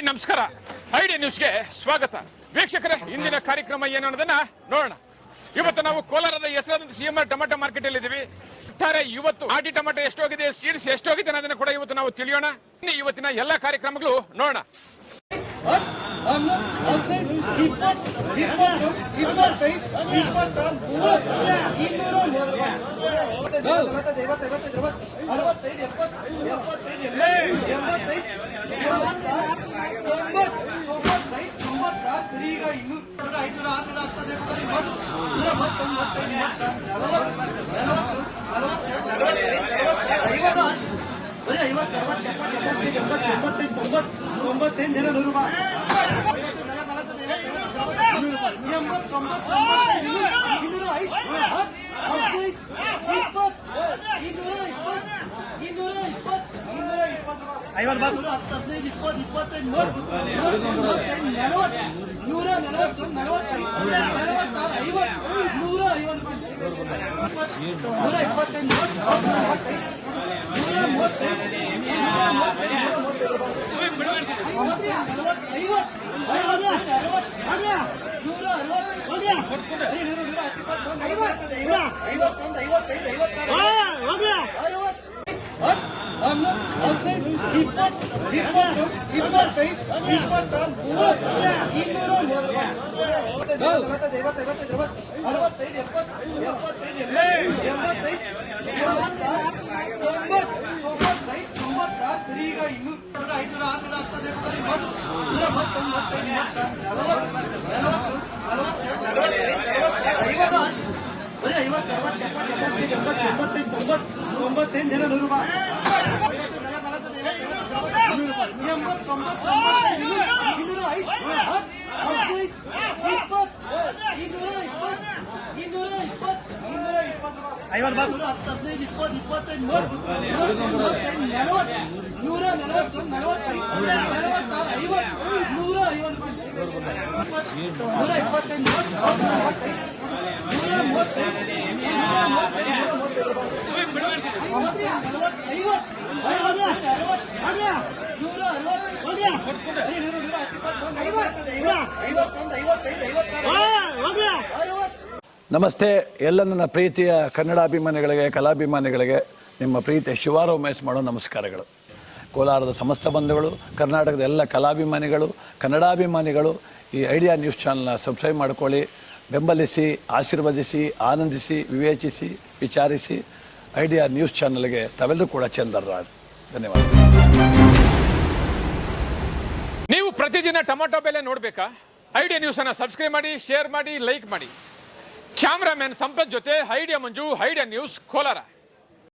ನಮಸ್ಕಾರ. ಐಡಿಯಾ ನ್ಯೂಸ್ಗೆ ಸ್ವಾಗತ. ವೀಕ್ಷಕರೇ, ಇಂದಿನ ಕಾರ್ಯಕ್ರಮ ಏನು ಅನ್ನೋದನ್ನ ನೋಡೋಣ. ಇವತ್ತು ನಾವು ಕೋಲಾರದ ಹೆಸರಾದಂತ ಸಿಎಂಆರ್ ಟೊಮೆಟೊ ಮಾರ್ಕೆಟ್ ಅಲ್ಲಿ ಇದ್ದೀವಿ. ಇವತ್ತು ಆಟಿ ಟೊಮೆಟೊ ಎಷ್ಟೋಗಿದೆ, ಸೀಡ್ಸ್ ಎಷ್ಟೋಗಿದೆ ಅನ್ನೋದನ್ನ ಕೂಡ ಇವತ್ತು ನಾವು ತಿಳಿಯೋಣ. ಇವತ್ತಿನ ಎಲ್ಲಾ ಕಾರ್ಯಕ್ರಮಗಳು ನೋಡೋಣ. ನಮಸ್ತೆ. ಎಲ್ಲ ನನ್ನ ಪ್ರೀತಿಯ ಕನ್ನಡಾಭಿಮಾನಿಗಳಿಗೆ, ಕಲಾಭಿಮಾನಿಗಳಿಗೆ ನಿಮ್ಮ ಪ್ರೀತಿಯ ಶಿವಾರ ಉಮೇಶ್ ಮಾಡೋ ನಮಸ್ಕಾರಗಳು. ಕೋಲಾರದ ಸಮಸ್ತ ಬಂಧುಗಳು, ಕರ್ನಾಟಕದ ಎಲ್ಲ ಕಲಾಭಿಮಾನಿಗಳು, ಕನ್ನಡಾಭಿಮಾನಿಗಳು ಈ ಐಡಿಯಾ ನ್ಯೂಸ್ ಚಾನಲ್ನ ಸಬ್ಸ್ಕ್ರೈಬ್ ಮಾಡ್ಕೊಳ್ಳಿ, ಬೆಂಬಲಿಸಿ, ಆಶೀರ್ವದಿಸಿ, ಆನಂದಿಸಿ, ವಿವೇಚಿಸಿ, ವಿಚಾರಿಸಿ. ಐಡಿಯಾ ನ್ಯೂಸ್ ಚಾನಲ್ಗೆ ತಾವೆಲ್ಲರೂ ಕೂಡ ಚಂದರ್ರಾಜ್. ಧನ್ಯವಾದ. ನೀವು ಪ್ರತಿದಿನ ಟೊಮೆಟೊ ಬೆಲೆ ನೋಡ್ಬೇಕಾ? ಐಡಿಯಾ ನ್ಯೂಸ್ ಅನ್ನ ಸಬ್ಸ್ಕ್ರೈಬ್ ಮಾಡಿ, ಶೇರ್ ಮಾಡಿ, ಲೈಕ್ ಮಾಡಿ. ಕ್ಯಾಮರಾಮನ್ ಸಂಪತ್ ಜೊತೆ ಐಡಿಯಾ ಮಂಜು, ಐಡಿಯಾ ನ್ಯೂಸ್, ಕೋಲಾರ.